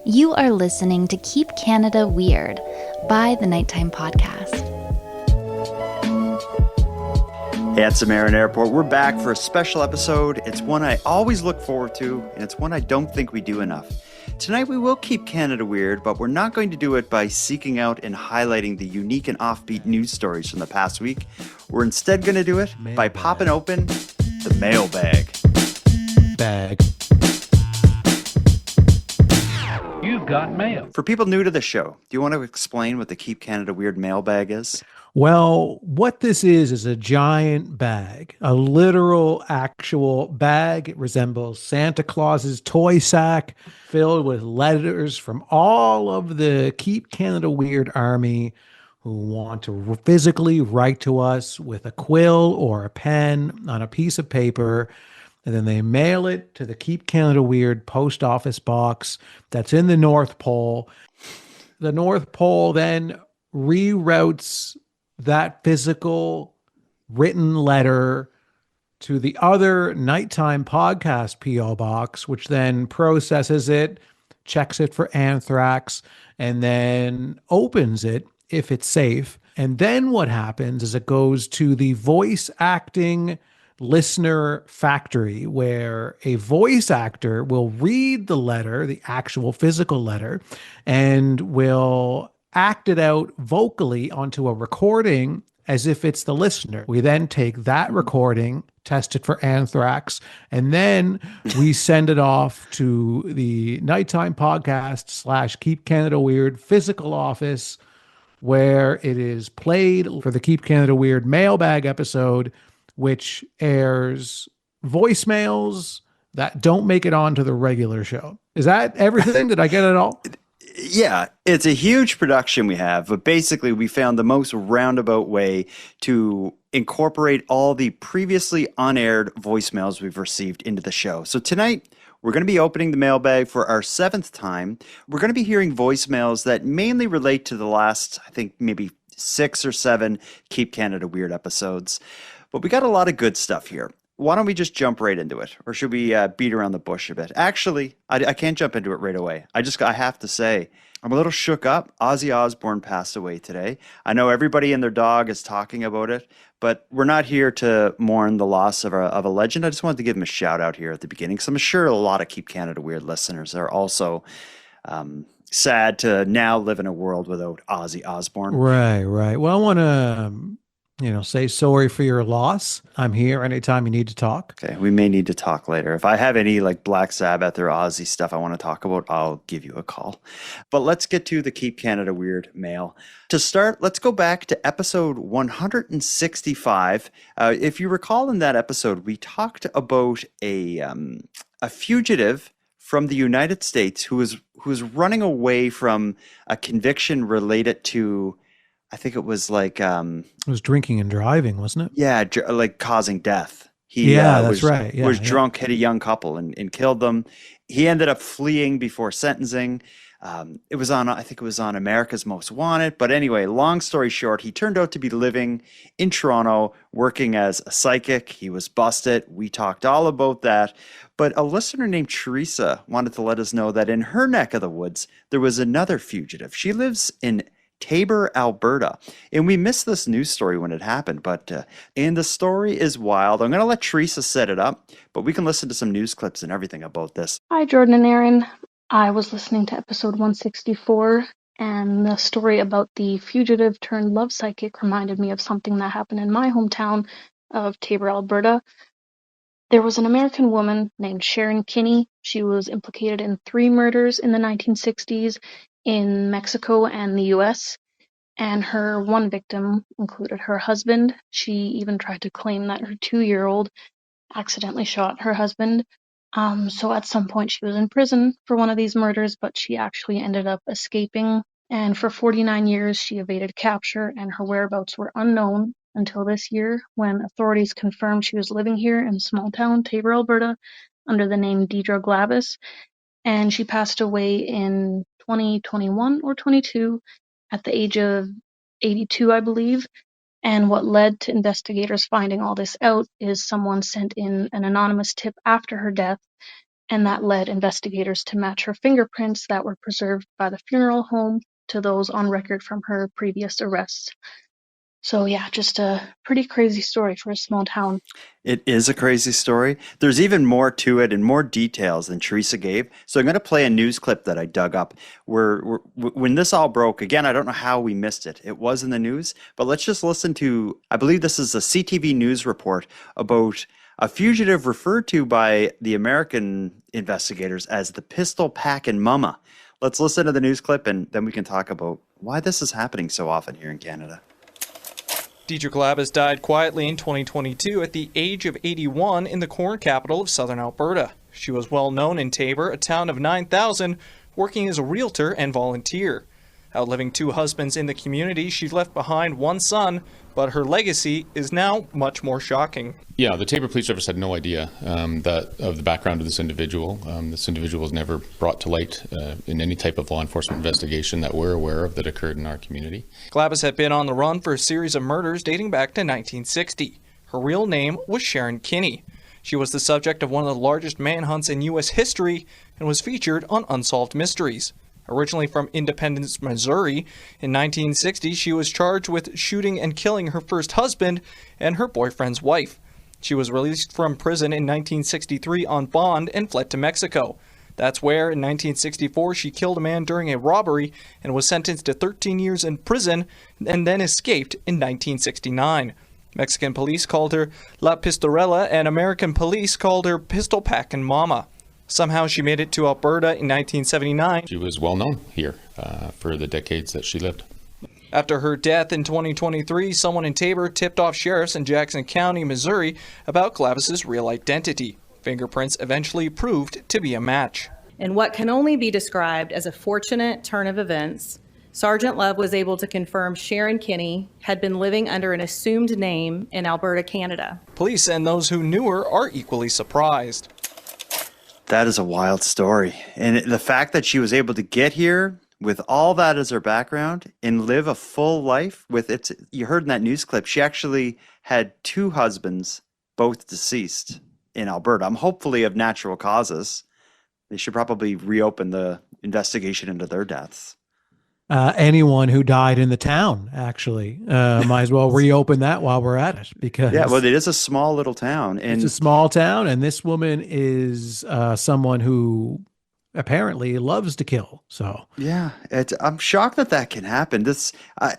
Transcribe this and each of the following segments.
You are listening to Keep Canada Weird by the Nighttime Podcast. Hey, at Samarin Airport, we're back for a special episode. It's one I always look forward to, and it's one I don't think we do enough. Tonight we will keep Canada weird, but we're not going to do it by seeking out and highlighting the unique and offbeat news stories from the past week. We're instead going to do it by popping open the mailbag. Bag. You've got mail. For people new to the show, do you want to explain what the Keep Canada Weird mailbag is? Well, what this is a giant bag, a literal, actual bag. It resembles Santa Claus's toy sack filled with letters from all of the Keep Canada Weird army who want to physically write to us with a quill or a pen on a piece of paper. And then they mail it to the Keep Canada Weird post office box that's in the North Pole. The North Pole then reroutes that physical written letter to the other Nighttime Podcast P.O. box, which then processes it, checks it for anthrax, and then opens it if it's safe. And then what happens is it goes to the voice acting listener factory, where a voice actor will read the letter, the actual physical letter, and will act it out vocally onto a recording as if it's the listener. We then take that recording, test it for anthrax, and then we send it off to the Nighttime Podcast / Keep Canada Weird physical office, where it is played for the Keep Canada Weird mailbag episode, which airs voicemails that don't make it onto the regular show. Is that everything? Did I get it all? Yeah, it's a huge production we have, but basically we found the most roundabout way to incorporate all the previously unaired voicemails we've received into the show. So tonight, we're going to be opening the mailbag for our 7th time. We're going to be hearing voicemails that mainly relate to the last, I think, maybe 6 or 7 Keep Canada Weird episodes. But we got a lot of good stuff here. Why don't we just jump right into it? Or should we beat around the bush a bit? Actually, I can't jump into it right away. I have to say, I'm a little shook up. Ozzy Osbourne passed away today. I know everybody and their dog is talking about it, but we're not here to mourn the loss of a legend. I just wanted to give him a shout out here at the beginning, because I'm sure a lot of Keep Canada Weird listeners are also sad to now live in a world without Ozzy Osbourne. Right. Well, I want to say sorry for your loss. I'm here anytime you need to talk. Okay, we may need to talk later. If I have any like Black Sabbath or Ozzy stuff I want to talk about, I'll give you a call. But let's get to the Keep Canada Weird mail. To start, let's go back to episode 165. If you recall, in that episode, we talked about a fugitive from the United States who was running away from a conviction related to, I think it was like It was drinking and driving, wasn't it? yeah, like causing death. That's right. Was drunk, hit a young couple and killed them. He ended up fleeing before sentencing. It was on, I think it was on America's Most Wanted. But anyway, long story short, he turned out to be living in Toronto, working as a psychic. He was busted. We talked all about that. But a listener named Teresa wanted to let us know that in her neck of the woods, there was another fugitive. She lives in Tabor, Alberta. And we missed this news story when it happened, and the story is wild. I'm going to let Teresa set it up, but we can listen to some news clips and everything about this. Hi, Jordan and Aaron. I was listening to episode 164, and the story about the fugitive turned love psychic reminded me of something that happened in my hometown of Tabor, Alberta. There was an American woman named Sharon Kinney. She was implicated in 3 murders in the 1960s in Mexico and the US, and her one victim included her husband. She even tried to claim that her 2-year-old accidentally shot her husband. So at some point she was in prison for one of these murders, but she actually ended up escaping. And for 49 years she evaded capture, and her whereabouts were unknown until this year, when authorities confirmed she was living here in small town Tabor, Alberta, under the name Deidre Glavis. And she passed away in 2021 or 22 at the age of 82, I believe. And what led to investigators finding all this out is someone sent in an anonymous tip after her death, and that led investigators to match her fingerprints that were preserved by the funeral home to those on record from her previous arrests. So yeah, just a pretty crazy story for a small town. It is a crazy story. There's even more to it and more details than Teresa gave. So I'm going to play a news clip that I dug up when this all broke. Again, I don't know how we missed it. It was in the news, but let's just listen to, I believe this is a CTV news report about a fugitive referred to by the American investigators as the pistol packing mama. Let's listen to the news clip and then we can talk about why this is happening so often here in Canada. Dietrich Labus died quietly in 2022 at the age of 81 in the corn capital of southern Alberta. She was well known in Taber, a town of 9,000, working as a realtor and volunteer. Outliving 2 husbands in the community, she left behind 1 son, but her legacy is now much more shocking. Yeah, the Taber Police Service had no idea of the background of this individual. This individual was never brought to light in any type of law enforcement investigation that we're aware of that occurred in our community. Glabus had been on the run for a series of murders dating back to 1960. Her real name was Sharon Kinney. She was the subject of one of the largest manhunts in U.S. history and was featured on Unsolved Mysteries. Originally from Independence, Missouri, in 1960 she was charged with shooting and killing her first husband and her boyfriend's wife. She was released from prison in 1963 on bond and fled to Mexico. That's where, in 1964, she killed a man during a robbery and was sentenced to 13 years in prison and then escaped in 1969. Mexican police called her La Pistolera and American police called her Pistol Packin' Mama. Somehow she made it to Alberta in 1979. She was well known here for the decades that she lived. After her death in 2023, someone in Taber tipped off sheriffs in Jackson County, Missouri, about Glabus's real identity. Fingerprints eventually proved to be a match. In what can only be described as a fortunate turn of events, Sergeant Love was able to confirm Sharon Kinney had been living under an assumed name in Alberta, Canada. Police and those who knew her are equally surprised. That is a wild story. And the fact that she was able to get here with all that as her background and live a full life with it. You heard in that news clip, she actually had 2 husbands, both deceased in Alberta. Hopefully of natural causes. They should probably reopen the investigation into their deaths. Anyone who died in the town, actually, might as well reopen that while we're at it, because yeah, well, it is a small little town, and it's a small town, and this woman is someone who apparently loves to kill. So yeah, I'm shocked that can happen.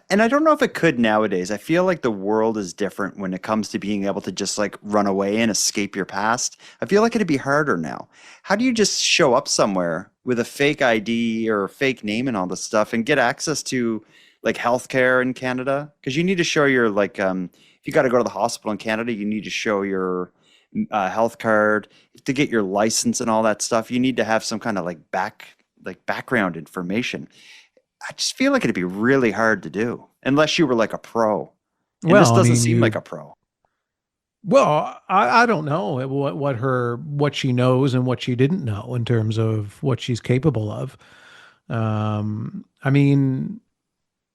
And I don't know if it could nowadays. I feel like the world is different when it comes to being able to just like run away and escape your past. I feel like it'd be harder now. How do you just show up somewhere with a fake ID or a fake name and all this stuff and get access to like healthcare in Canada? Because you need to show your if you got to go to the hospital in Canada, you need to show your health card to get your license and all that stuff. You need to have some kind of background information. I just feel like it'd be really hard to do unless you were like a pro. And this doesn't seem like a pro. Well, I don't know what she knows and what she didn't know in terms of what she's capable of. I mean,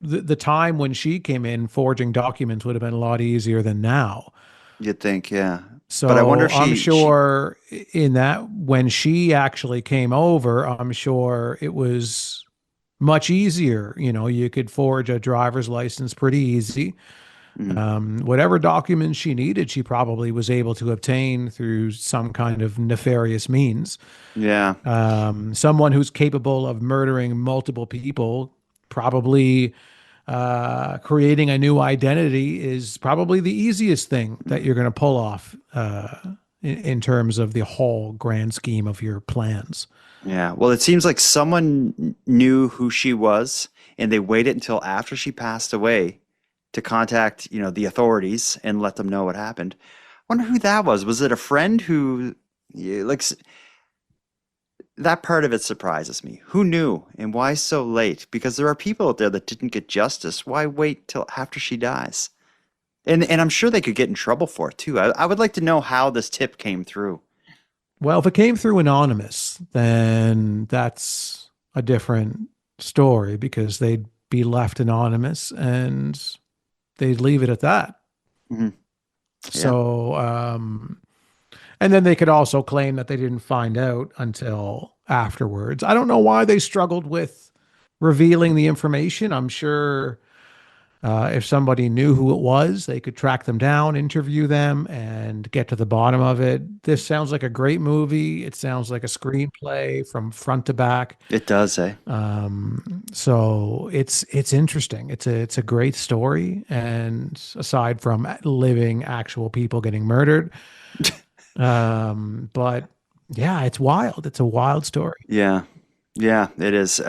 the time when she came in, forging documents would have been a lot easier than now. You'd think, yeah. So but I wonder if I'm sure in that when she actually came over, I'm sure it was much easier. You know, you could forge a driver's license pretty easy. Mm-hmm. Whatever documents she needed, she probably was able to obtain through some kind of nefarious means. Yeah. Someone who's capable of murdering multiple people, probably creating a new identity is probably the easiest thing that you're going to pull off in terms of the whole grand scheme of your plans. Yeah. Well, it seems like someone knew who she was and they waited until after she passed away to contact, the authorities and let them know what happened. I wonder who that was. Was it a friend who, that part of it surprises me. Who knew and why so late? Because there are people out there that didn't get justice. Why wait till after she dies? And I'm sure they could get in trouble for it too. I would like to know how this tip came through. Well, if it came through anonymous, then that's a different story because they'd be left anonymous and they'd leave it at that. Mm-hmm. Yeah. So, And then they could also claim that they didn't find out until afterwards. I don't know why they struggled with revealing the information. I'm sure if somebody knew who it was, they could track them down, interview them, and get to the bottom of it. This sounds like a great movie. It sounds like a screenplay from front to back. It does, eh? So it's interesting. It's a great story, and aside from living actual people getting murdered, but yeah, it's wild. It's a wild story. Yeah, it is.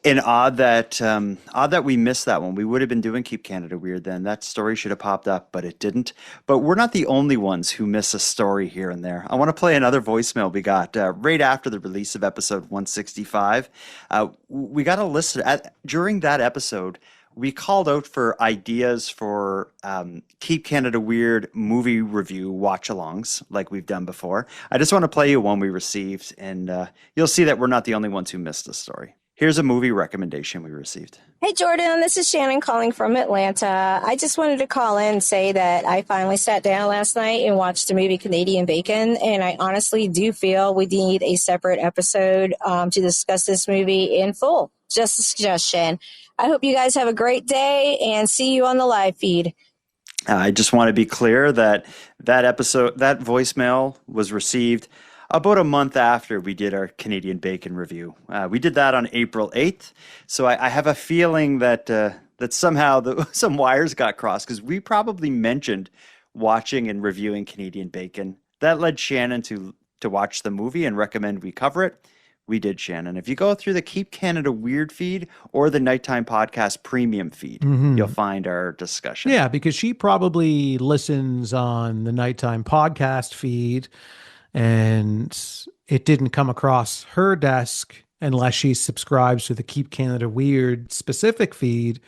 And odd that we missed that one. We would have been doing Keep Canada Weird then. That story should have popped up, but it didn't. But we're not the only ones who miss a story here and there. I want to play another voicemail we got right after the release of episode 165. We got a list during that episode. We called out for ideas for Keep Canada Weird movie review watch-alongs like we've done before. I just want to play you one we received, and you'll see that we're not the only ones who missed the story. Here's a movie recommendation we received. Hey, Jordan, this is Shannon calling from Atlanta. I just wanted to call in and say that I finally sat down last night and watched the movie Canadian Bacon, and I honestly do feel we need a separate episode to discuss this movie in full. Just a suggestion. I hope you guys have a great day and see you on the live feed. I just want to be clear that that voicemail was received about a month after we did our Canadian Bacon review. We did that on April 8th. So I have a feeling that that somehow some wires got crossed, because we probably mentioned watching and reviewing Canadian Bacon. That led Shannon to watch the movie and recommend we cover it. We did, Shannon. If you go through the Keep Canada Weird feed or the Nighttime Podcast Premium feed, you'll find our discussion. Yeah, because she probably listens on the Nighttime Podcast feed, and it didn't come across her desk unless she subscribes to the Keep Canada Weird specific feed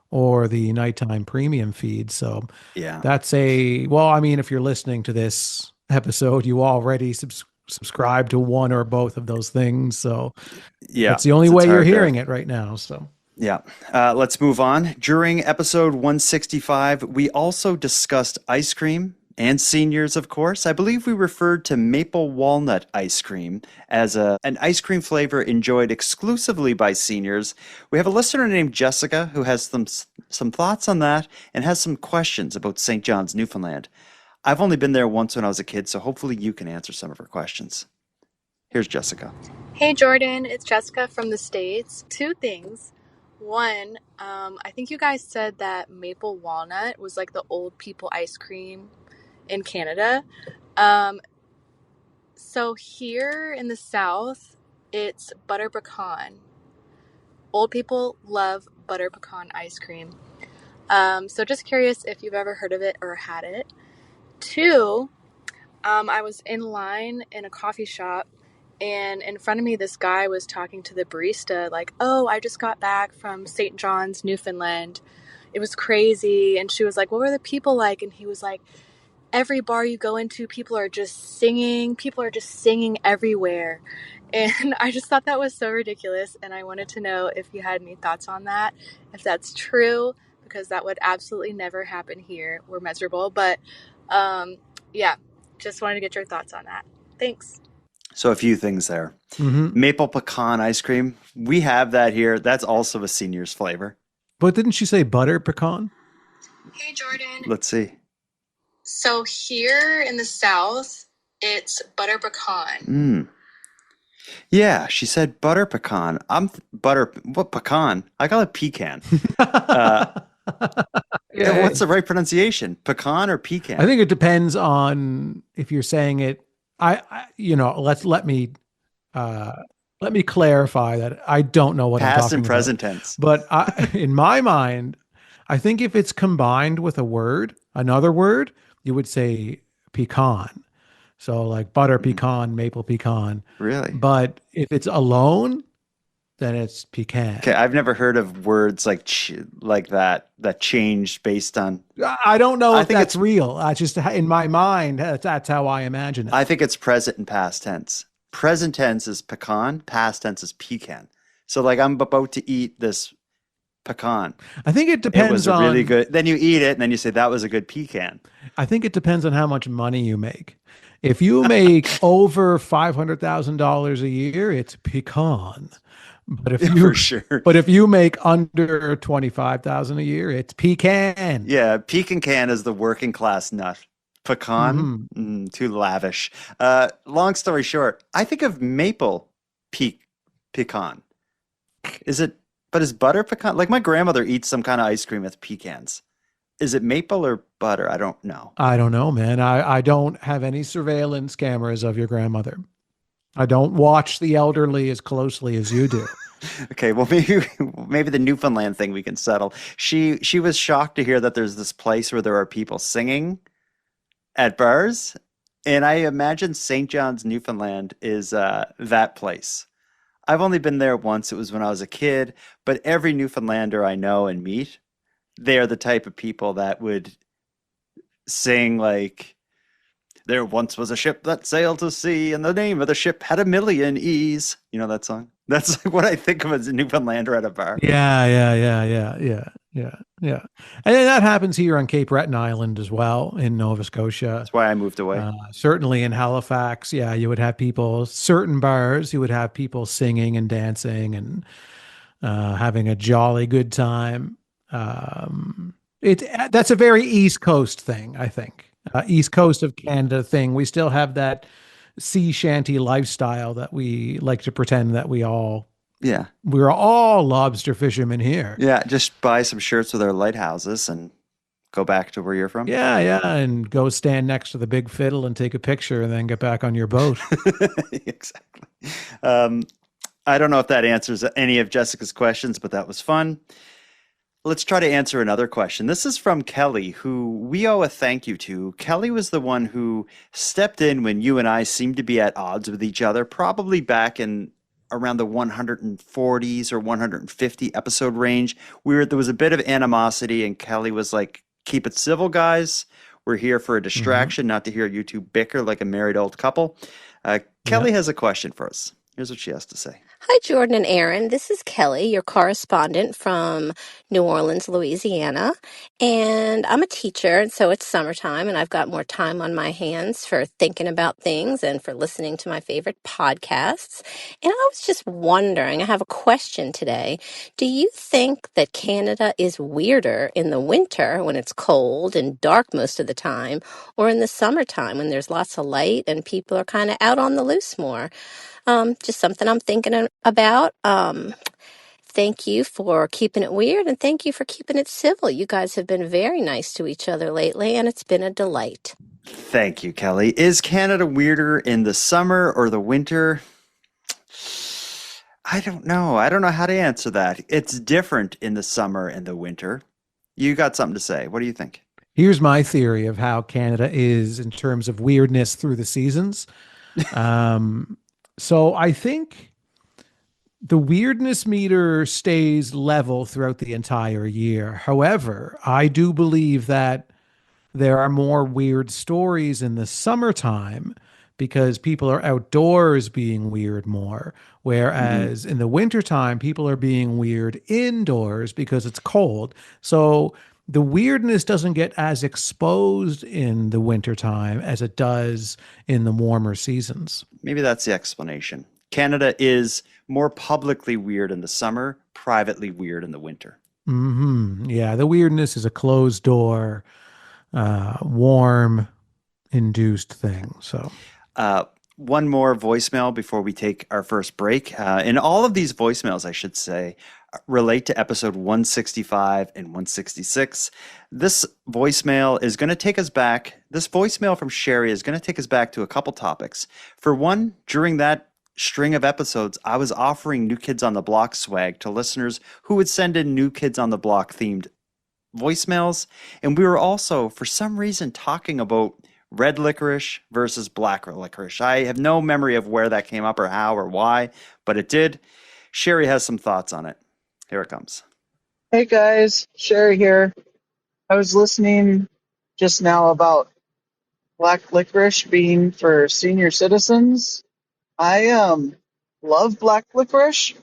or the Nighttime Premium feed. So yeah, that's if you're listening to this episode, you already subscribe to one or both of those things. So yeah, that's the only way you're hearing it right now. So yeah, let's move on. During episode 165, we also discussed ice cream and seniors, of course. I believe we referred to maple walnut ice cream as an ice cream flavor enjoyed exclusively by seniors. We have a listener named Jessica who has some thoughts on that and has some questions about St. John's, Newfoundland. I've only been there once when I was a kid, so hopefully you can answer some of her questions. Here's Jessica. Hey, Jordan. It's Jessica from the States. Two things. One, I think you guys said that maple walnut was like the old people ice cream in Canada. So here in the South, it's butter pecan. Old people love butter pecan ice cream. So just curious if you've ever heard of it or had it. Two, I was in line in a coffee shop, and in front of me, this guy was talking to the barista like, oh, I just got back from St. John's, Newfoundland. It was crazy. And she was like, what were the people like? And he was like, every bar you go into, people are just singing everywhere. And I just thought that was so ridiculous. And I wanted to know if you had any thoughts on that, if that's true, because that would absolutely never happen here. We're miserable. But yeah, just wanted to get your thoughts on that. Thanks. So a few things there. Maple pecan ice cream. We have that here. That's also a senior's flavor. But didn't she say butter pecan? Hey, Jordan. Let's see. So here in the South, it's butter pecan. Yeah, she said butter pecan. What pecan? I call it pecan. What's the right pronunciation? Pecan or pecan? I think it depends on if you're saying it. Let me clarify that I don't know what I'm talking about. Past and present tense. But in my mind, I think if it's combined with another word, you would say pecan. So like butter pecan, maple pecan. Really? But if it's alone, then it's pecan. Okay, I've never heard of words like that changed based on. I don't know if that's real. I just in my mind, that's how I imagine it. I think it's present and past tense. Present tense is pecan. Past tense is pecan. So like I'm about to eat this pecan. I think it It depends was a on. really good. Then you eat it, and then you say that was a good pecan. I think it depends on how much money you make. If you make over $500,000 a year, it's pecan. But if For you sure. but if you make under 25,000 a year, it's pecan. Yeah, pecan is the working class nut. Pecan, Hmm. too lavish. Long story short, I think of maple pe pecan. Is it? But is butter pecan? Like my grandmother eats some kind of ice cream with pecans. Is it maple or butter? I don't know. I don't know, man. I don't have any surveillance cameras of your grandmother. I don't watch the elderly as closely as you do. Okay, well maybe the Newfoundland thing we can settle. She was shocked to hear that there's this place where there are people singing at bars, and I imagine St. John's, Newfoundland is that place. I've only been there once. It was when I was a kid, but every Newfoundlander I know and meet, they are the type of people that would sing like there once was a ship that sailed to sea, and the name of the ship had a million E's. You know that song? That's like what I think of as a Newfoundlander at a bar. Yeah. And then that happens here on Cape Breton Island as well in Nova Scotia. That's why I moved away. Certainly in Halifax, yeah, you would have people, certain bars, you would have people singing and dancing and having a jolly good time. That's a very East Coast thing, I think. East Coast of Canada thing. We still have that sea shanty lifestyle that we like to pretend that Yeah. we're all lobster fishermen here. Yeah, just buy some shirts with our lighthouses and go back to where you're from. Yeah, and go stand next to the big fiddle and take a picture and then get back on your boat. Exactly. I don't know if that answers any of Jessica's questions, but that was fun. Let's try to answer another question. This is from Kelly, who we owe a thank you to. Kelly was the one who stepped in when you and I seemed to be at odds with each other, probably back in around the 140s or 150 episode range. There was a bit of animosity, and Kelly was like, "Keep it civil, guys. We're here for a distraction, not to hear you two bicker like a married old couple." Kelly has a question for us. Here's what she has to say. Hi, Jordan and Aaron. This is Kelly, your correspondent from New Orleans, Louisiana. And I'm a teacher, and so it's summertime, and I've got more time on my hands for thinking about things and for listening to my favorite podcasts. And I was just wondering, I have a question today. Do you think that Canada is weirder in the winter when it's cold and dark most of the time, or in the summertime when there's lots of light and people are kind of out on the loose more? Just something I'm thinking about. Thank you for keeping it weird, and thank you for keeping it civil. You guys have been very nice to each other lately, and it's been a delight. Thank you, Kelly. Is Canada weirder in the summer or the winter? I don't know. I don't know how to answer that. It's different in the summer and the winter. You got something to say. What do you think? Here's my theory of how Canada is in terms of weirdness through the seasons. So I think the weirdness meter stays level throughout the entire year. However, I do believe that there are more weird stories in the summertime because people are outdoors being weird more. Whereas in the wintertime, people are being weird indoors because it's cold. So the weirdness doesn't get as exposed in the wintertime as it does in the warmer seasons. Maybe that's the explanation. Canada is more publicly weird in the summer, privately weird in the winter. Yeah, the weirdness is a closed door, warm induced thing. So one more voicemail before we take our first break. And all of these voicemails, I should say, relate to episode 165 and 166. This voicemail is going to take us back. This voicemail from Sherry is going to take us back to a couple topics. For one, during that string of episodes, I was offering New Kids on the Block swag to listeners who would send in New Kids on the Block themed voicemails. And we were also, for some reason, talking about red licorice versus black licorice. I have no memory of where that came up or how or why, but it did. Sherry has some thoughts on it. Here it comes. Hey guys, Sherry here. I was listening just now about black licorice being for senior citizens. I love black licorice,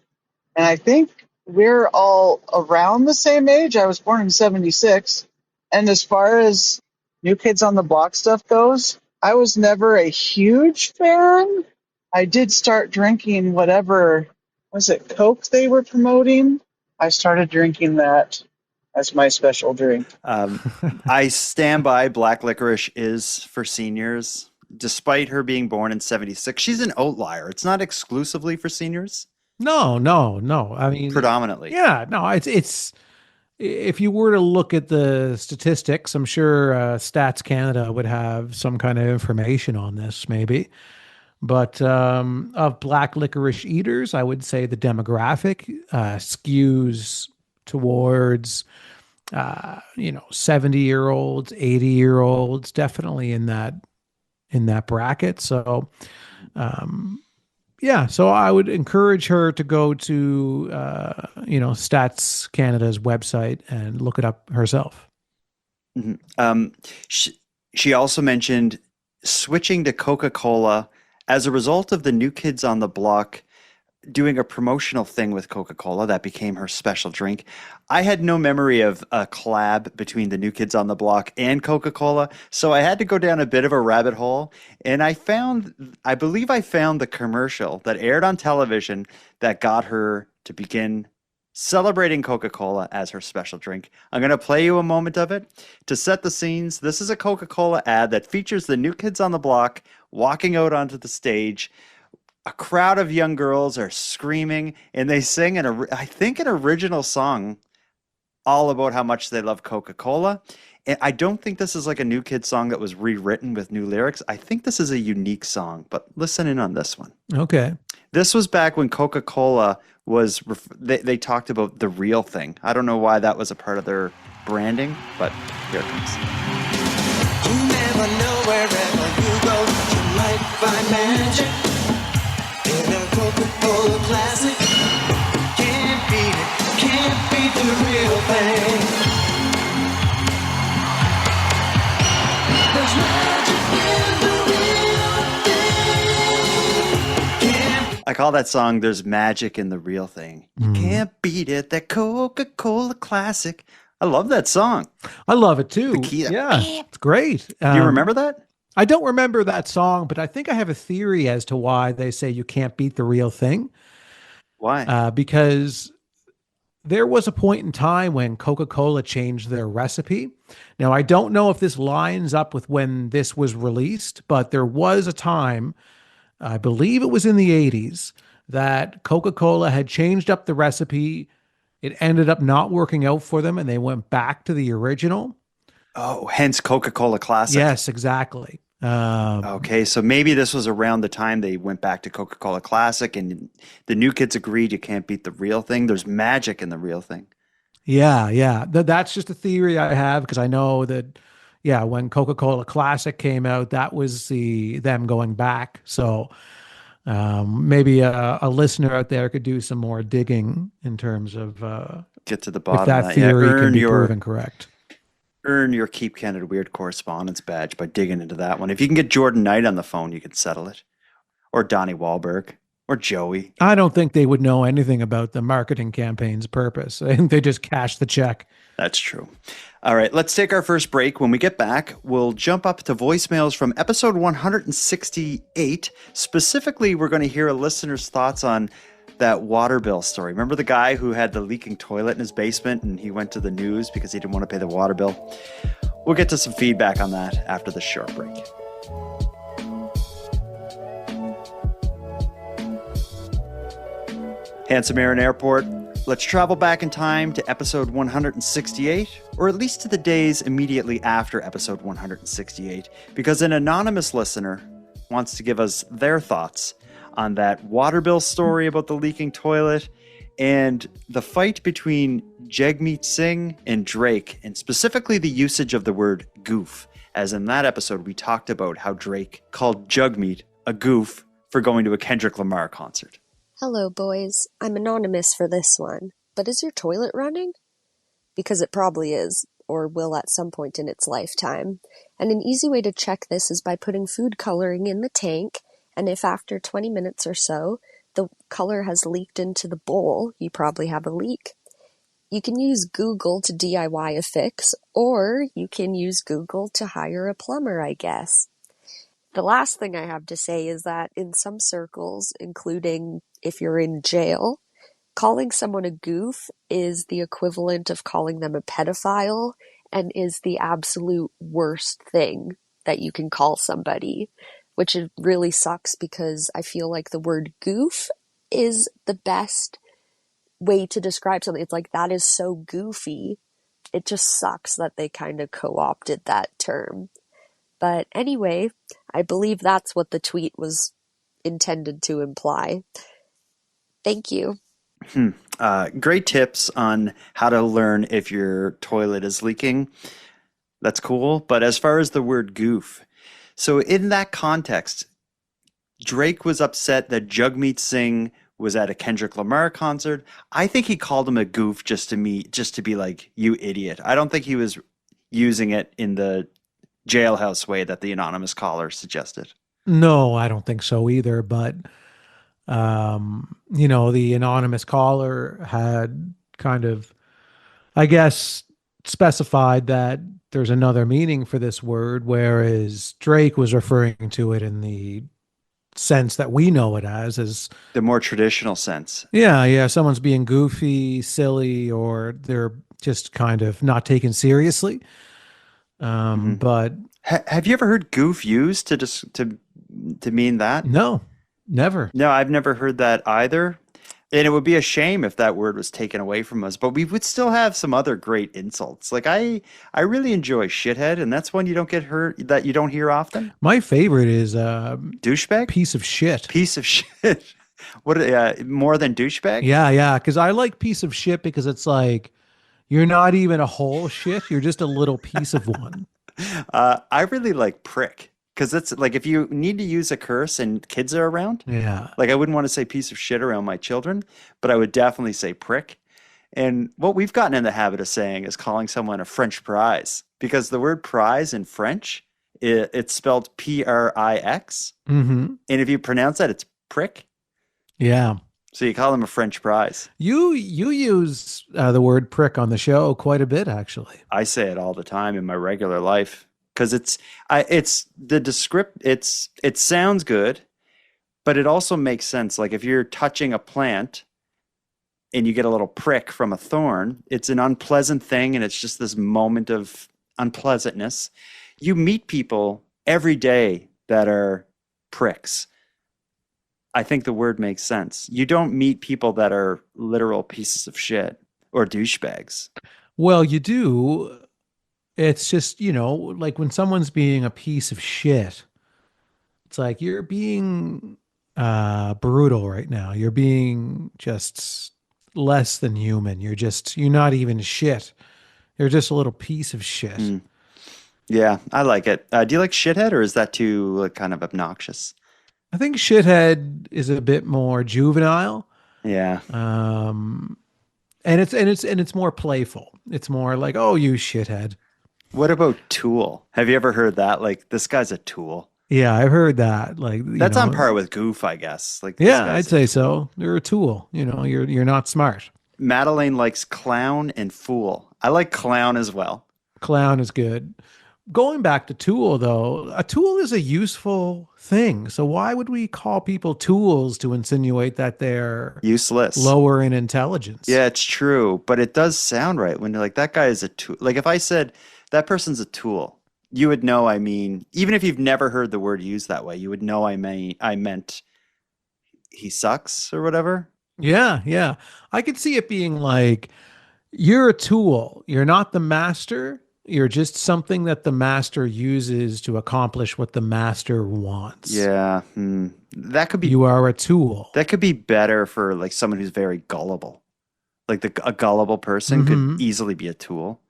and I think we're all around the same age. I was born in 76. And as far as New Kids on the Block stuff goes, I was never a huge fan. I did start drinking whatever, was it Coke they were promoting? I started drinking that as my special drink. I stand by black licorice is for seniors. Despite her being born in 76, she's an outlier. It's not exclusively for seniors. No. I mean, Predominantly. yeah, no, it's if you were to look at the statistics, I'm sure Stats Canada would have some kind of information on this, maybe. But of black licorice eaters, I would say the demographic skews towards 70-year-olds, 80-year-olds, definitely in that bracket. So yeah, so I would encourage her to go to Stats Canada's website and look it up herself. Mm-hmm. She also mentioned switching to Coca-Cola as a result of the New Kids on the Block doing a promotional thing with Coca-Cola that became her special drink. I had no memory of a collab between the New Kids on the Block and Coca-Cola, so I had to go down a bit of a rabbit hole, and I believe I found the commercial that aired on television that got her to begin celebrating Coca-Cola as her special drink. I'm going to play you a moment of it to set the scenes. This is a Coca-Cola ad that features the New Kids on the Block walking out onto the stage. A crowd of young girls are screaming, and they sing an original song all about how much they love Coca-Cola. And I don't think this is like a New Kids song that was rewritten with new lyrics. I think this is a unique song, but listen in on this one. Okay. This was back when Coca-Cola was, they talked about the real thing. I don't know why that was a part of their branding, but here it comes. You never know wherever you go, you might find magic. In a Coca-Cola classic, can't beat it, can't beat the real thing. There's magic in the real thing. I call that song "There's Magic in the Real Thing." You can't beat it, that Coca-Cola classic. I love that song. I love it too. Yeah, it's great. Do you remember that? I don't remember that song, but I think I have a theory as to why they say you can't beat the real thing. Why? Because there was a point in time when Coca-Cola changed their recipe. Now, I don't know if this lines up with when this was released, but there was a time, I believe it was in the 80s, that Coca-Cola had changed up the recipe. It ended up not working out for them, and they went back to the original. Oh, hence Coca-Cola Classic. Yes, exactly. Okay, so maybe this was around the time they went back to Coca-Cola Classic and the New Kids agreed you can't beat the real thing. There's magic in the real thing. Yeah. That's just a theory I have because I know that, when Coca-Cola Classic came out, that was them going back. So maybe a listener out there could do some more digging in terms of get to the bottom if that of that. theory can be proven correct. Earn your Keep Canada Weird correspondence badge by digging into that one. If you can get Jordan Knight on the phone, you can settle it. Or Donnie Wahlberg. Or Joey. I don't think they would know anything about the marketing campaign's purpose. I think they just cash the check. That's true. All right, let's take our first break. When we get back, we'll jump up to voicemails from episode 168. Specifically, we're going to hear a listener's thoughts on that water bill story. Remember the guy who had the leaking toilet in his basement and he went to the news because he didn't want to pay the water bill? We'll get to some feedback on that after the short break. Handsome Aaron Airport. Let's travel back in time to episode 168, or at least to the days immediately after episode 168, because an anonymous listener wants to give us their thoughts on that water bill story about the leaking toilet and the fight between Jagmeet Singh and Drake, and specifically the usage of the word goof, as in that episode we talked about how Drake called Jagmeet a goof for going to a Kendrick Lamar concert. Hello, boys. I'm anonymous for this one, but is your toilet running? Because it probably is, or will at some point in its lifetime. And an easy way to check this is by putting food coloring in the tank, and if after 20 minutes or so, the color has leaked into the bowl, you probably have a leak. You can use Google to DIY a fix, or you can use Google to hire a plumber, I guess. The last thing I have to say is that in some circles, including if you're in jail, calling someone a goof is the equivalent of calling them a pedophile and is the absolute worst thing that you can call somebody, which it really sucks because I feel like the word goof is the best way to describe something. It's like, that is so goofy. It just sucks that they kind of co-opted that term. But anyway, I believe that's what the tweet was intended to imply. Thank you. Great tips on how to learn if your toilet is leaking. That's cool. But as far as the word goof, so in that context, Drake was upset that Jagmeet Singh was at a Kendrick Lamar concert. I think he called him a goof just to be like, you idiot. I don't think he was using it in the jailhouse way that the anonymous caller suggested. No, I don't think so either. But, the anonymous caller had kind of, I guess, specified that there's another meaning for this word, whereas Drake was referring to it in the sense that we know it as the more traditional sense. Yeah, someone's being goofy, silly, or they're just kind of not taken seriously. But have you ever heard goof used to mean that? No, never. No, I've never heard that either. And it would be a shame if that word was taken away from us, but we would still have some other great insults. Like I really enjoy shithead, and that's one you don't hear often. My favorite is douchebag, piece of shit. Piece of shit. What more than douchebag? Yeah, because I like piece of shit because it's like you're not even a whole shit, you're just a little piece of one. I really like prick. Because it's like if you need to use a curse and kids are around, like I wouldn't want to say piece of shit around my children, but I would definitely say prick. And what we've gotten in the habit of saying is calling someone a French prize, because the word prize in French, it's spelled Prix. Mm-hmm. And if you pronounce that, it's prick. Yeah. So you call them a French prize. You use the word prick on the show quite a bit, actually. I say it all the time in my regular life. Because it sounds good, but it also makes sense. Like if you're touching a plant and you get a little prick from a thorn, it's an unpleasant thing, and it's just this moment of unpleasantness. You meet people every day that are pricks. I think the word makes sense. You don't meet people that are literal pieces of shit or douchebags. Well, you do. It's just, like when someone's being a piece of shit, it's like you're being brutal right now. You're being just less than human. You're not even shit. You're just a little piece of shit. Yeah, I like it. Do you like shithead, or is that too kind of obnoxious? I think shithead is a bit more juvenile. Yeah. And it's more playful. It's more like, oh, you shithead. What about tool? Have you ever heard that? Like, this guy's a tool. Yeah, I've heard that. Like, that's on par with goof, I guess. Like, yeah, I'd say so. You're a tool. You're not smart. Madeline likes clown and fool. I like clown as well. Clown is good. Going back to tool, though, a tool is a useful thing. So why would we call people tools to insinuate that they're useless, lower in intelligence? Yeah, it's true, but it does sound right when you're like, that guy is a tool. Like if I said that person's a tool, you would know I mean, even if you've never heard the word used that way, you would know I meant he sucks or whatever. Yeah. I could see it being like, you're a tool. You're not the master. You're just something that the master uses to accomplish what the master wants. Yeah. That could be. You are a tool. That could be better for like someone who's very gullible. Like a gullible person could easily be a tool.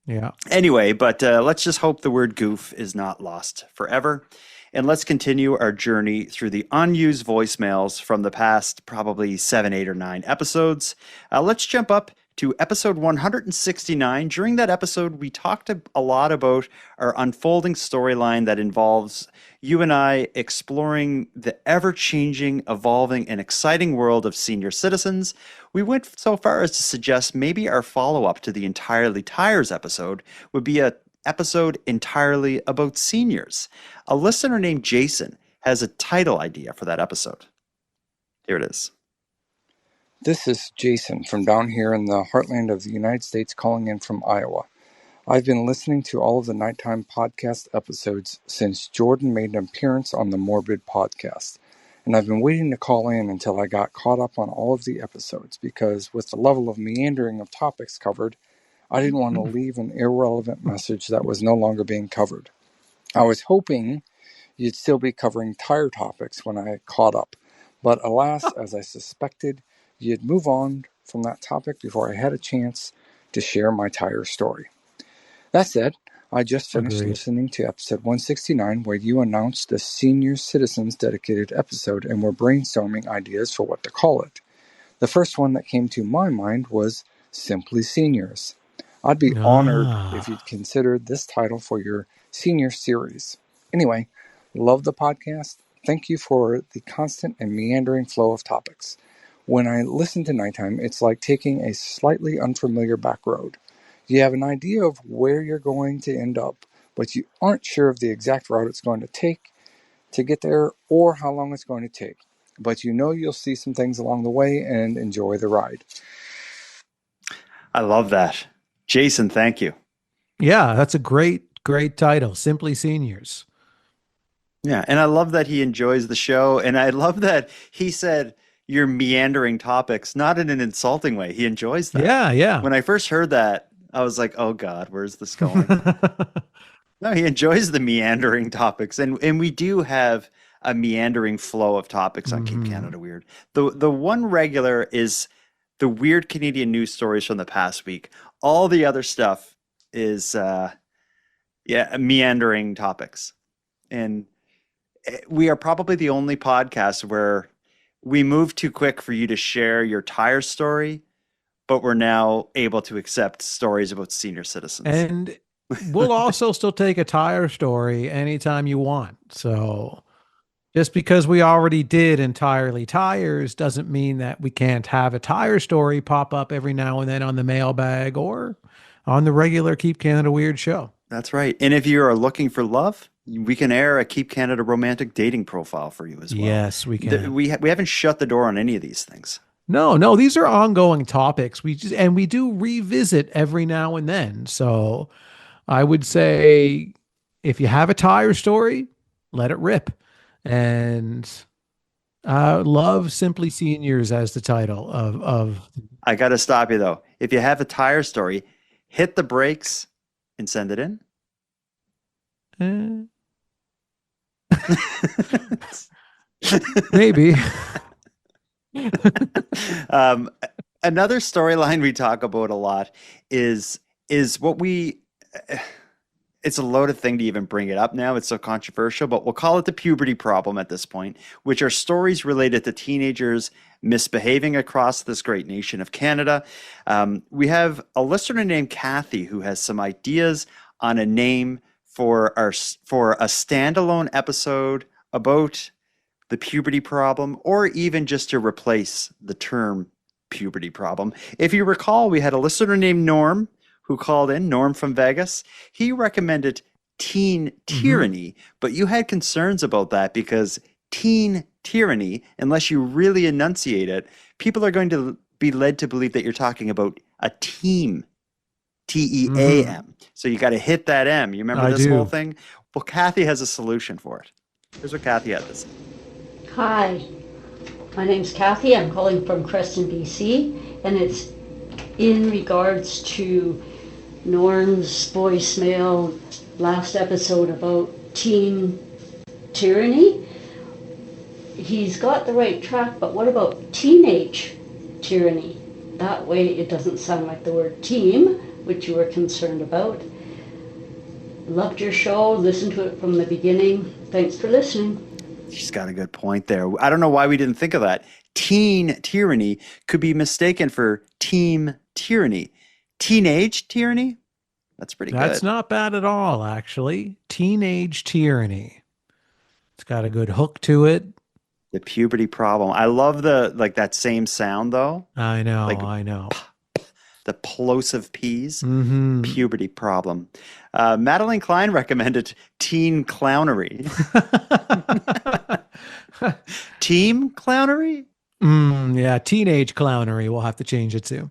Yeah. Anyway, but let's just hope the word goof is not lost forever. And let's continue our journey through the unused voicemails from the past probably 7, 8, or 9 episodes. Let's jump up to episode 169. During that episode, we talked a lot about our unfolding storyline that involves you and I exploring the ever-changing, evolving, and exciting world of senior citizens. We went so far as to suggest maybe our follow-up to the Entirely Tires episode would be a episode entirely about seniors. A listener named Jason has a title idea for that episode. Here it is. This is Jason from down here in the heartland of the United States, calling in from Iowa. I've been listening to all of the Nighttime podcast episodes since Jordan made an appearance on the Morbid podcast, and I've been waiting to call in until I got caught up on all of the episodes, because with the level of meandering of topics covered, I didn't want to leave an irrelevant message that was no longer being covered. I was hoping you'd still be covering tire topics when I caught up, but alas, as I suspected, you'd move on from that topic before I had a chance to share my tire story. That said, I just finished listening to episode 169, where you announced the Senior Citizens dedicated episode and were brainstorming ideas for what to call it. The first one that came to my mind was Simply Seniors. I'd be honored if you'd consider this title for your senior series. Anyway, love the podcast. Thank you for the constant and meandering flow of topics. When I listen to Nighttime, it's like taking a slightly unfamiliar back road. You have an idea of where you're going to end up, but you aren't sure of the exact route it's going to take to get there or how long it's going to take. But you know you'll see some things along the way and enjoy the ride. I love that. Jason, thank you. Yeah, that's a great title, Simply Seniors. Yeah, and I love that he enjoys the show, and I love that he said you're meandering topics, not in an insulting way. He enjoys that. Yeah. When I first heard that, I was like, oh God, where's this going? No, he enjoys the meandering topics, and we do have a meandering flow of topics on Keep Canada Weird. The one regular is the weird Canadian news stories from the past week. All the other stuff is meandering topics. And we are probably the only podcast where we move too quick for you to share your tire story, but we're now able to accept stories about senior citizens. And we'll also still take a tire story anytime you want. So just because we already did Entirely Tires doesn't mean that we can't have a tire story pop up every now and then on the mailbag or on the regular Keep Canada Weird show. That's right. And if you are looking for love, we can air a Keep Canada romantic dating profile for you as well. Yes, we can. We haven't shut the door on any of these things. No, these are ongoing topics. We do revisit every now and then. So I would say if you have a tire story, let it rip. And love Simply Seniors as the title of. I got to stop you though. If you have a tire story, hit the brakes and send it in. Maybe. Another storyline we talk about a lot is what we. It's a loaded thing to even bring it up now. It's so controversial, but we'll call it the puberty problem at this point, which are stories related to teenagers misbehaving across this great nation of Canada. We have a listener named Kathy who has some ideas on a name for a standalone episode about the puberty problem, or even just to replace the term puberty problem. If you recall, we had a listener named Norm who called in, Norm from Vegas. He recommended teen tyranny, but you had concerns about that because teen tyranny, unless you really enunciate it, people are going to be led to believe that you're talking about a team, T-E-A-M. So you got to hit that M. You remember this whole thing? Well, Kathy has a solution for it. Here's what Kathy had to say. Hi, my name's Kathy. I'm calling from Creston, BC, and it's in regards to Norm's voicemail last episode about teen tyranny. He's got the right track, but what about teenage tyranny? That way it doesn't sound like the word team, which you were concerned about. Loved your show, listened to it from the beginning. Thanks for listening. She's got a good point there. I don't know why we didn't think of that. Teen tyranny could be mistaken for team tyranny. Teenage tyranny? That's pretty That's good. not bad at all, actually. Teenage tyranny. It's got a good hook to it. The puberty problem. I love that same sound though. I know, Like I know. the plosive P's. Mm-hmm. Puberty problem. Madeline Klein recommended teen clownery. Team clownery? Yeah, teenage clownery. We'll have to change it to.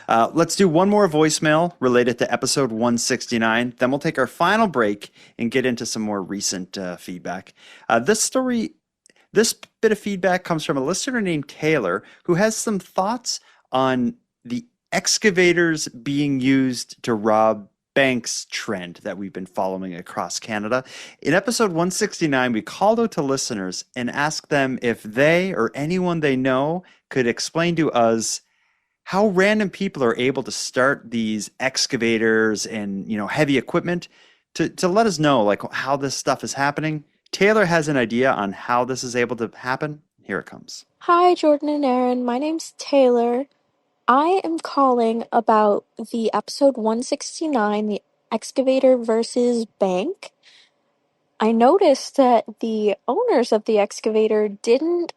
Let's do one more voicemail related to episode 169. Then we'll take our final break and get into some more recent feedback. This bit of feedback comes from a listener named Taylor, who has some thoughts on the excavators being used to rob banks trend that we've been following across Canada. In episode 169, we called out to listeners and asked them if they or anyone they know could explain to us how random people are able to start these excavators and heavy equipment to let us know like how this stuff is happening. Taylor has an idea on how this is able to happen. Here it comes. Hi, Jordan and Aaron. My name's Taylor. I am calling about the episode 169, the excavator versus bank. I noticed that the owners of the excavator didn't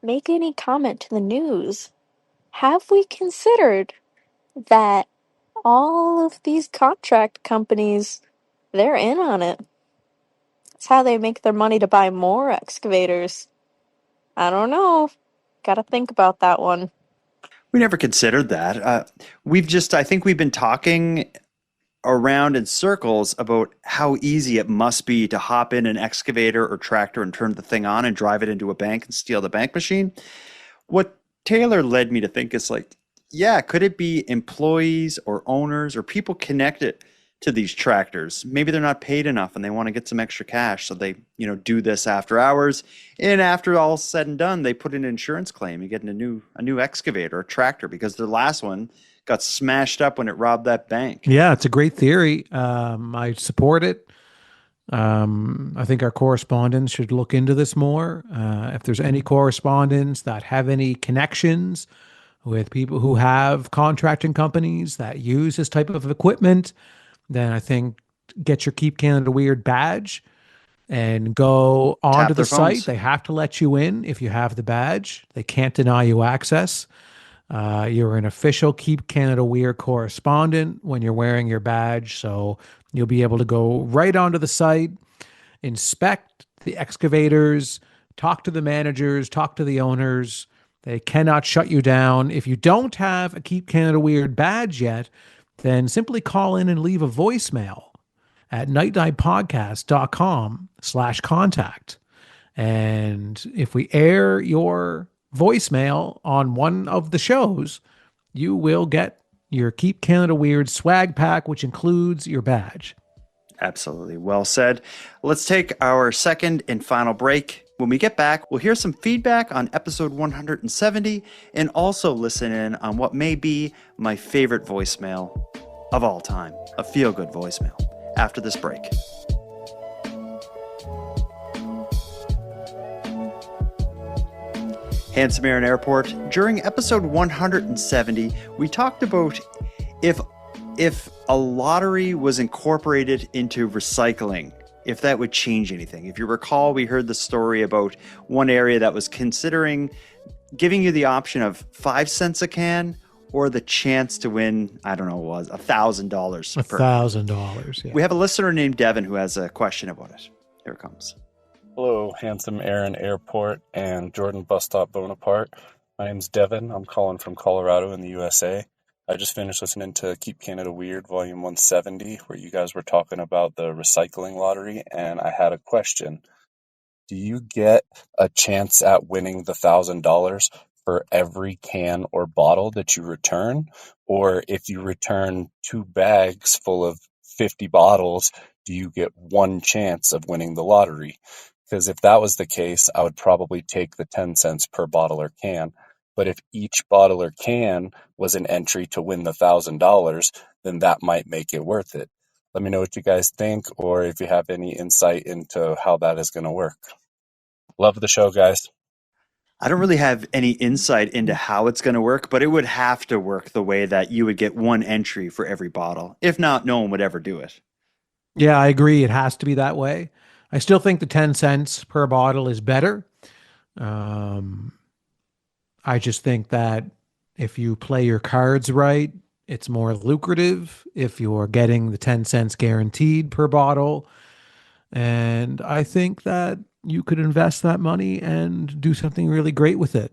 make any comment to the news. Have we considered that all of these contract companies, they're in on it? It's how they make their money to buy more excavators. I don't know. Gotta think about that one. We never considered that. I think we've been talking around in circles about how easy it must be to hop in an excavator or tractor and turn the thing on and drive it into a bank and steal the bank machine. What Taylor led me to think is like, yeah, could it be employees or owners or people connected to these tractors? Maybe they're not paid enough and they want to get some extra cash, so they, do this after hours. And after all said and done, they put in an insurance claim and get a new excavator or tractor because their last one got smashed up when it robbed that bank. Yeah, it's a great theory. I support it. I think our correspondents should look into this more. If there's any correspondents that have any connections with people who have contracting companies that use this type of equipment, then I think get your Keep Canada Weird badge and go onto the site. They have to let you in if you have the badge. They can't deny you access. You're an official Keep Canada Weird correspondent when you're wearing your badge, so you'll be able to go right onto the site, inspect the excavators, talk to the managers, talk to the owners. They cannot shut you down. If you don't have a Keep Canada Weird badge yet, then simply call in and leave a voicemail at nightnightpodcast.com/contact. And if we air your voicemail on one of the shows, you will get your Keep Canada Weird swag pack, which includes your badge. Absolutely. Well said. Let's take our second and final break. When we get back, we'll hear some feedback on episode 170 and also listen in on what may be my favorite voicemail of all time, a feel-good voicemail, after this break. Handsome Aaron Airport. During episode 170, we talked about if a lottery was incorporated into recycling, if that would change anything. If you recall, we heard the story about one area that was considering giving you the option of 5 cents a can or the chance to win, I don't know what it was, $1,000. $1,000, yeah. We have a listener named Devin who has a question about it. Here it comes. Hello, Handsome Aaron Airport and Jordan Bus Stop Bonaparte. My name's Devin. I'm calling from Colorado in the USA. I just finished listening to Keep Canada Weird, Volume 170, where you guys were talking about the recycling lottery, and I had a question. Do you get a chance at winning the $1,000 for every can or bottle that you return? Or if you return 2 bags full of 50 bottles, do you get one chance of winning the lottery? Because if that was the case, I would probably take the 10 cents per bottle or can. But if each bottle or can was an entry to win the $1,000, then that might make it worth it. Let me know what you guys think, or if you have any insight into how that is going to work. Love the show, guys. I don't really have any insight into how it's going to work, but it would have to work the way that you would get one entry for every bottle. If not, no one would ever do it. Yeah, I agree. It has to be that way. I still think the 10 cents per bottle is better. Um, I just think that if you play your cards right, it's more lucrative if you're getting the 10 cents guaranteed per bottle. And I think that you could invest that money and do something really great with it.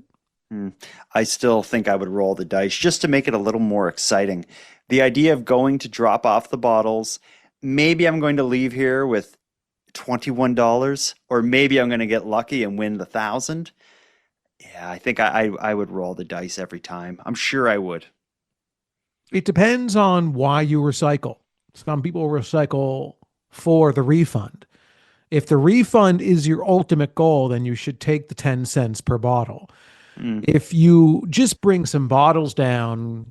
I still think I would roll the dice just to make it a little more exciting. The idea of going to drop off the bottles, maybe I'm going to leave here with $21, or maybe I'm going to get lucky and win the 1,000. Yeah, I think I would roll the dice every time. I'm sure I would. It depends on why you recycle. Some people recycle for the refund. If the refund is your ultimate goal, then you should take the 10 cents per bottle. If you just bring some bottles down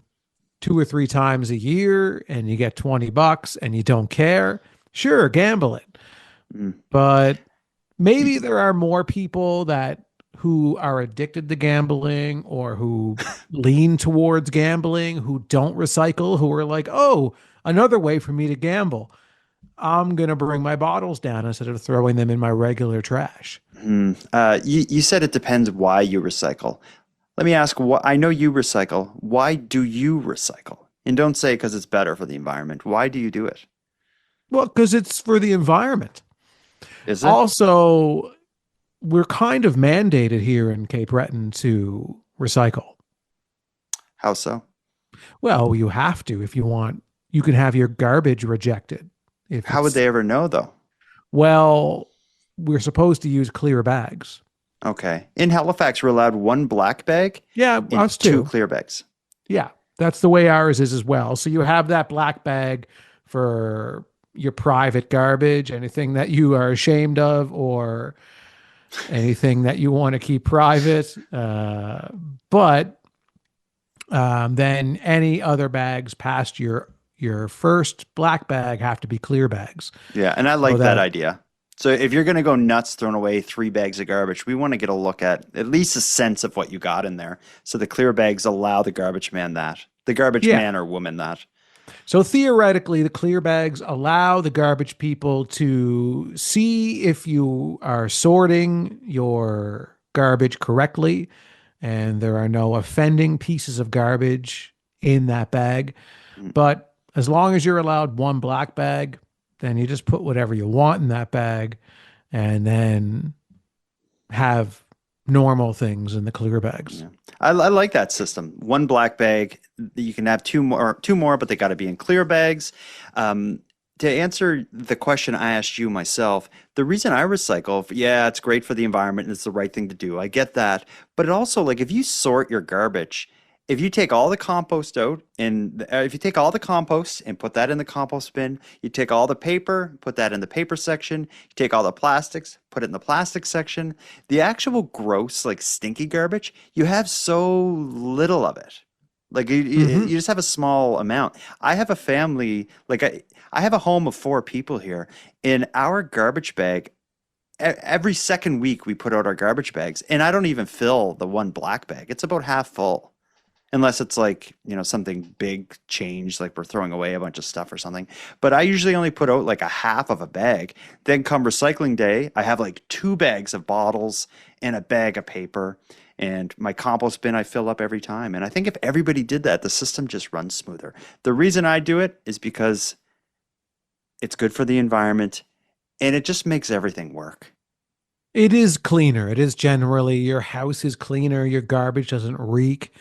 2 or 3 times a year and you get $20 and you don't care, sure, gamble it. But maybe there are more people who are addicted to gambling or who lean towards gambling, who don't recycle, who are like, oh, another way for me to gamble. I'm going to bring my bottles down instead of throwing them in my regular trash. You said it depends why you recycle. Let me ask, I know you recycle. Why do you recycle? And don't say because it's better for the environment. Why do you do it? Well, because it's for the environment. Is it? Also, we're kind of mandated here in Cape Breton to recycle. How so? Well, you have to if you want. You can have your garbage rejected. How would they ever know, though? Well, we're supposed to use clear bags. Okay. In Halifax, we're allowed one black bag. Yeah, and us too. 2 clear bags. Yeah, that's the way ours is as well. So you have that black bag for your private garbage, anything that you are ashamed of or anything that you want to keep private. But then any other bags past your first black bag have to be clear bags. Yeah, and I like that idea. So if you're going to go nuts throwing away 3 bags of garbage, we want to get a look at least a sense of what you got in there. So the clear bags allow the garbage man man or woman that. So theoretically, the clear bags allow the garbage people to see if you are sorting your garbage correctly and there are no offending pieces of garbage in that bag. But as long as you're allowed one black bag, then you just put whatever you want in that bag and then have normal things in the clear bags. Yeah. I like that system. One black bag, you can have two more, but they got to be in clear bags. To answer the question I asked you myself, the reason I recycle, yeah, it's great for the environment and it's the right thing to do. I get that. But it also, like, if you sort your garbage, if you take all the compost out and if you take all the compost and put that in the compost bin, you take all the paper, put that in the paper section, you take all the plastics, put it in the plastic section, the actual gross, like stinky garbage, you have so little of it. Like you just have a small amount. I have a family, like I have a home of 4 people here. In our garbage bag, every second week we put out our garbage bags, and I don't even fill the one black bag. It's about half full. Unless it's like, something big change, like we're throwing away a bunch of stuff or something. But I usually only put out like a half of a bag. Then come recycling day, I have like 2 bags of bottles and a bag of paper. And my compost bin I fill up every time. And I think if everybody did that, the system just runs smoother. The reason I do it is because it's good for the environment and it just makes everything work. It is cleaner. It is generally, your house is cleaner. Your garbage doesn't reek.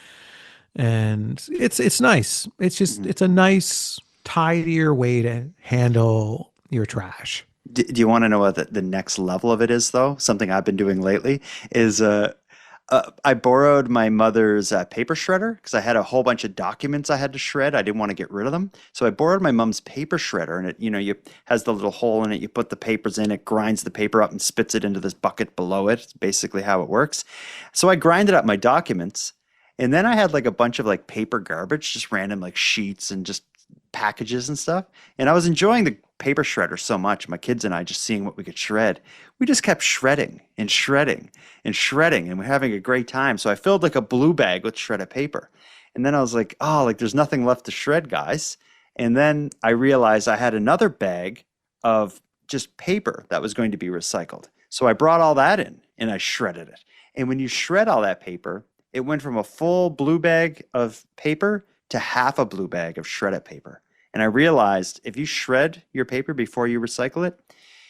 And it's nice. It's just, it's a nice, tidier way to handle your trash. Do you want to know what the next level of it is, though? Something I've been doing lately is I borrowed my mother's paper shredder because I had a whole bunch of documents I had to shred. I didn't want to get rid of them. So I borrowed my mom's paper shredder, and it, has the little hole in it. You put the papers in, it grinds the paper up and spits it into this bucket below it. It's basically how it works. So I grinded up my documents. And then I had like a bunch of paper garbage, just random sheets and just packages and stuff. And I was enjoying paper shredder so much, my kids and I just seeing what we could shred. We just kept shredding and shredding and shredding, and we're having a great time. So I filled like a blue bag with shredded paper. And then I was like, oh, like there's nothing left to shred, guys. And then I realized I had another bag of just paper that was going to be recycled. So I brought all that in and I shredded it. And when you shred all that paper, it went from a full blue bag of paper to half a blue bag of shredded paper. And I realized if you shred your paper before you recycle it,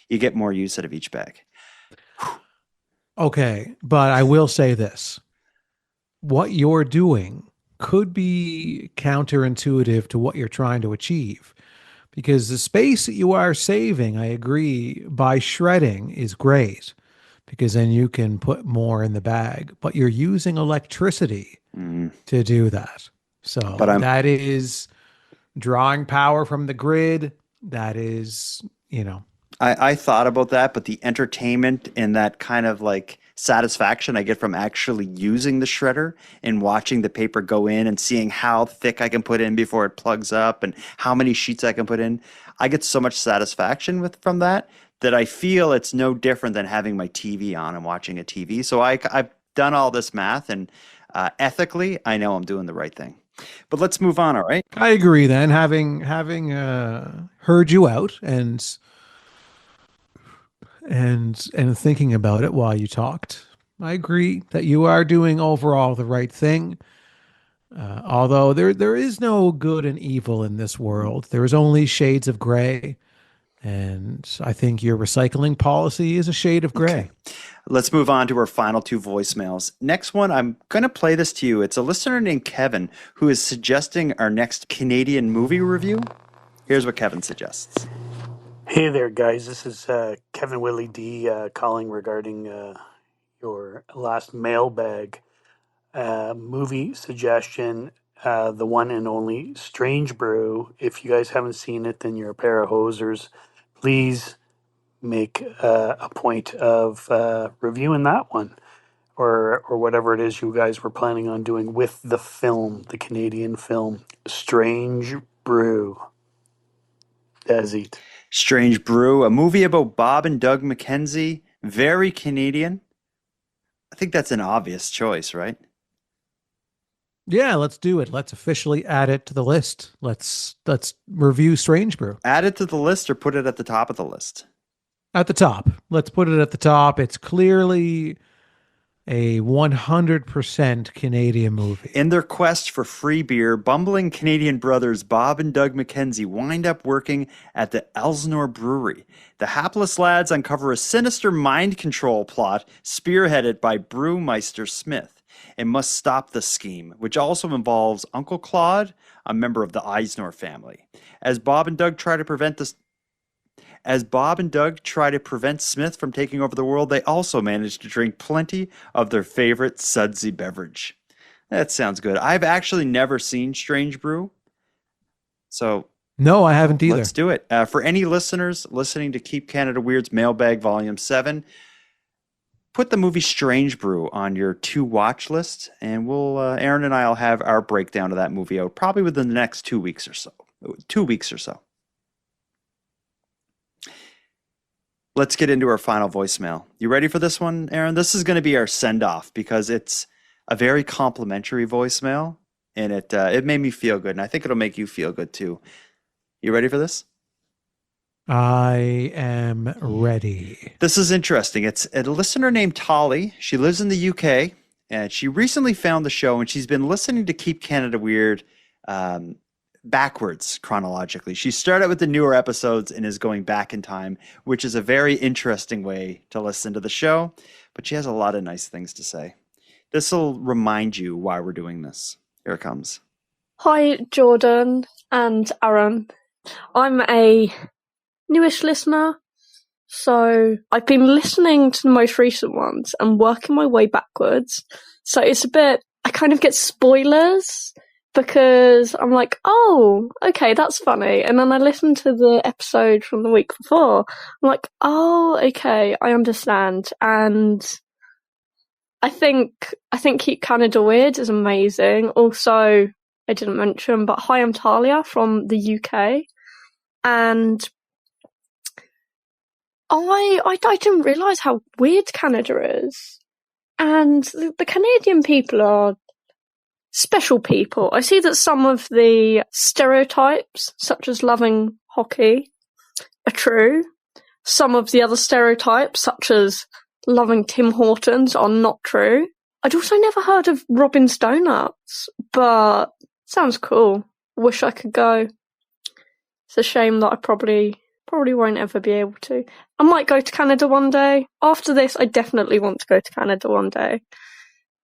you get more use out of each bag. Okay, but I will say this. What you're doing could be counterintuitive to what you're trying to achieve, because the space that you are saving, I agree, by shredding is great, because then you can put more in the bag, but you're using electricity to do that. So that is drawing power from the grid. That is, I thought about that, but the entertainment and that kind of like satisfaction I get from actually using the shredder and watching the paper go in and seeing how thick I can put in before it plugs up and how many sheets I can put in, I get so much satisfaction from that I feel it's no different than having my TV on and watching a TV. So I've done all this math, and ethically, I know I'm doing the right thing. But let's move on, all right? I agree then, having heard you out and thinking about it while you talked, I agree that you are doing overall the right thing. Although there is no good and evil in this world. There is only shades of gray. And I think your recycling policy is a shade of gray. Okay. Let's move on to our final two voicemails. Next one, I'm going to play this to you. It's a listener named Kevin who is suggesting our next Canadian movie review. Here's what Kevin suggests. Hey there, guys. This is Kevin Willie D calling regarding your last mailbag movie suggestion, the one and only Strange Brew. If you guys haven't seen it, then you're a pair of hosers. Please make a point of reviewing that one, or whatever it is you guys were planning on doing with the film, the Canadian film Strange Brew. Desi. Strange Brew, a movie about Bob and Doug McKenzie, very Canadian. I think that's an obvious choice, right? Yeah, let's do it. Let's officially add it to the list. Let's review Strange Brew. Add it to the list or put it at the top of the list? At the top. Let's put it at the top. It's clearly a 100% Canadian movie. In their quest for free beer, bumbling Canadian brothers Bob and Doug McKenzie wind up working at the Elsinore Brewery. The hapless lads uncover a sinister mind control plot spearheaded by Brewmeister Smith and must stop the scheme, which also involves Uncle Claude, a member of the Eisner family. As Bob and Doug try to prevent Smith from taking over the world, they also manage to drink plenty of their favorite sudsy beverage. That sounds good. I've actually never seen Strange Brew. So no, I haven't either. Let's do it. For any listeners listening to Keep Canada Weird's Mailbag Volume 7, put the movie Strange Brew on your to-watch list, and we'll Aaron and I will have our breakdown of that movie out probably within the next 2 weeks or so. 2 weeks or so. Let's get into our final voicemail. You ready for this one, Aaron? This is going to be our send-off because it's a very complimentary voicemail, and it made me feel good, and I think it'll make you feel good too. You ready for this? I am ready. This is interesting. It's a listener named Tolly. She lives in the UK, and she recently found the show, and she's been listening to Keep Canada Weird backwards chronologically. She started with the newer episodes and is going back in time, which is a very interesting way to listen to the show, but she has a lot of nice things to say. This will remind you why we're doing this. Here it comes. Hi, Jordan and Aaron. I'm a newish listener, so I've been listening to the most recent ones and working my way backwards. So it's a bit, I kind of get spoilers because I'm like, oh, okay, that's funny. And then I listen to the episode from the week before. I'm like, oh, okay, I understand. And I think Keep Canada Weird is amazing. Also, I didn't mention, but hi, I'm Talia from the UK. And I didn't realise how weird Canada is. And the Canadian people are special people. I see that some of the stereotypes, such as loving hockey, are true. Some of the other stereotypes, such as loving Tim Hortons, are not true. I'd also never heard of Robin's Donuts, but sounds cool. Wish I could go. It's a shame that I probably won't ever be able to. I might go to Canada one day. After this, I definitely want to go to Canada one day.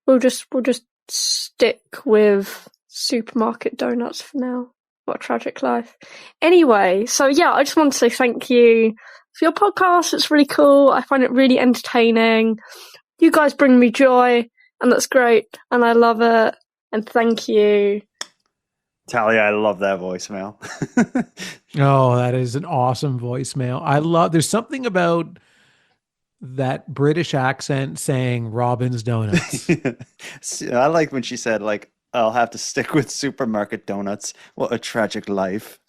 We'll just stick with supermarket donuts for now. What a tragic life. Anyway, so yeah, I just want to say thank you for your podcast. It's really cool. I find it really entertaining. You guys bring me joy, and that's great, and I love it. And thank you. Talia, I love that voicemail. Oh, that is an awesome voicemail. There's something about that British accent saying Robin's Donuts. I like when she said, like, I'll have to stick with supermarket donuts. What a tragic life.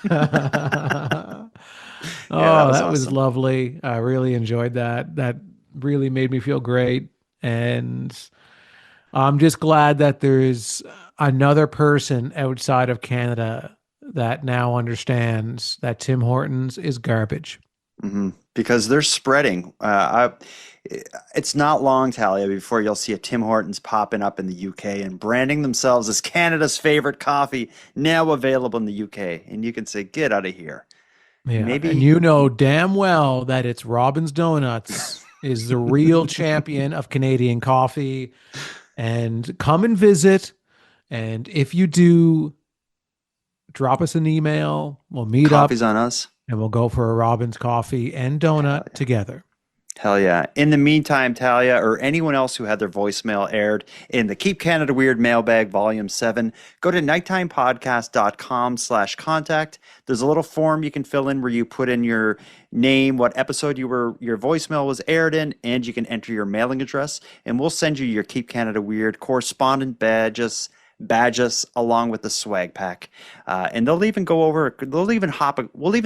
That was awesome. lovely. I really enjoyed that. That really made me feel great. And I'm just glad that there's another person outside of Canada that now understands that Tim Hortons is garbage. Mm-hmm. Because they're spreading. It's not long, Talia, before you'll see a Tim Hortons popping up in the UK and branding themselves as Canada's favorite coffee, now available in the UK. And you can say, get out of here. Yeah, Maybe. and you know damn well that it's Robin's Donuts is the real champion of Canadian coffee. And come and visit. And if you do, drop us an email. We'll meet Coffee's up. on us. And we'll go for a Robin's coffee and donut together. Hell yeah. In the meantime, Talia, or anyone else who had their voicemail aired in the Keep Canada Weird Mailbag Volume 7, go to nighttimepodcast.com/contact. There's a little form you can fill in where you put in your name, what episode your voicemail was aired in, and you can enter your mailing address. And we'll send you your Keep Canada Weird correspondent badges along with the swag pack. And we'll even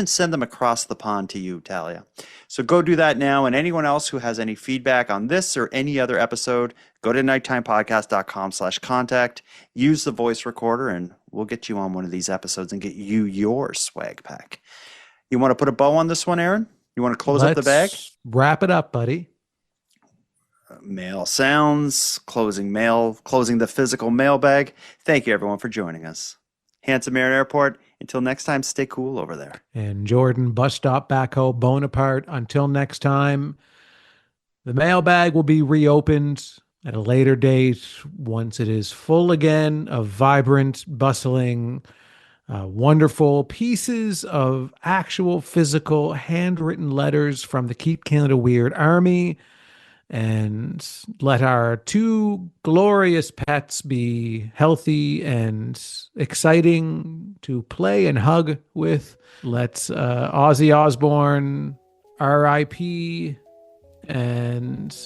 send them across the pond to you, Talia. So go do that now. And anyone else who has any feedback on this or any other episode, go to nighttimepodcast.com/contact, use the voice recorder, and we'll get you on one of these episodes and get you your swag pack. You want to put a bow on this one, Aaron? You want to close up the bag? Wrap it up, buddy. Mail sounds, closing the physical mailbag. Thank you, everyone, for joining us. Handsome Aaron Airport, until next time, stay cool over there. And Jordan, bus stop backhoe Bonaparte. Until next time, the mailbag will be reopened at a later date once it is full again of vibrant, bustling, wonderful pieces of actual physical handwritten letters from the Keep Canada Weird Army. And let our two glorious pets be healthy and exciting to play and hug with. Let's Ozzy Osbourne, R.I.P., and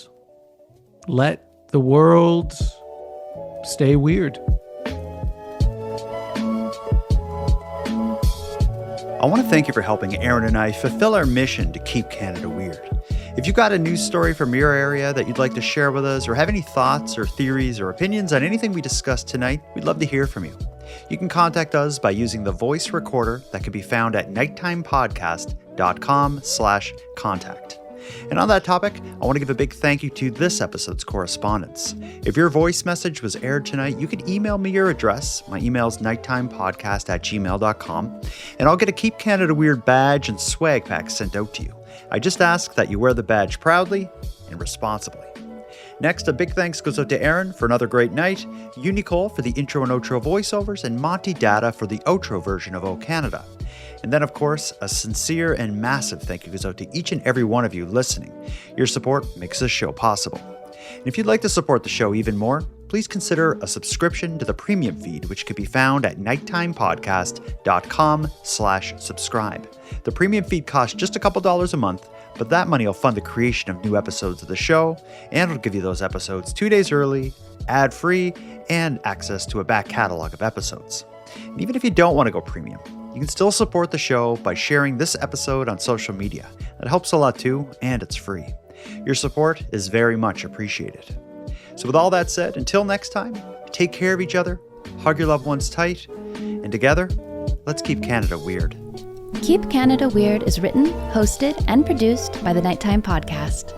let the world stay weird. I want to thank you for helping Aaron and I fulfill our mission to keep Canada weird. If you've got a news story from your area that you'd like to share with us, or have any thoughts or theories or opinions on anything we discussed tonight, we'd love to hear from you. You can contact us by using the voice recorder that can be found at nighttimepodcast.com/contact. And on that topic, I want to give a big thank you to this episode's correspondents. If your voice message was aired tonight, you can email me your address. My email is nighttimepodcast@gmail.com, and I'll get a Keep Canada Weird badge and swag pack sent out to you. I just ask that you wear the badge proudly and responsibly. Next, a big thanks goes out to Aaron for another great night, you, Nicole, for the intro and outro voiceovers, and Monty Data for the outro version of O Canada. And then, of course, a sincere and massive thank you goes out to each and every one of you listening. Your support makes this show possible. And if you'd like to support the show even more, please consider a subscription to the premium feed, which can be found at nighttimepodcast.com/subscribe. The premium feed costs just a couple dollars a month, but that money will fund the creation of new episodes of the show, and it'll give you those episodes 2 days early, ad-free, and access to a back catalog of episodes. And even if you don't want to go premium, You can still support the show by sharing this episode on social media. It helps a lot too, and it's free. Your support is very much appreciated. So with all that said, until next time, take care of each other, hug your loved ones tight, and together, let's keep Canada weird. Keep Canada Weird is written, hosted, and produced by the Nighttime Podcast.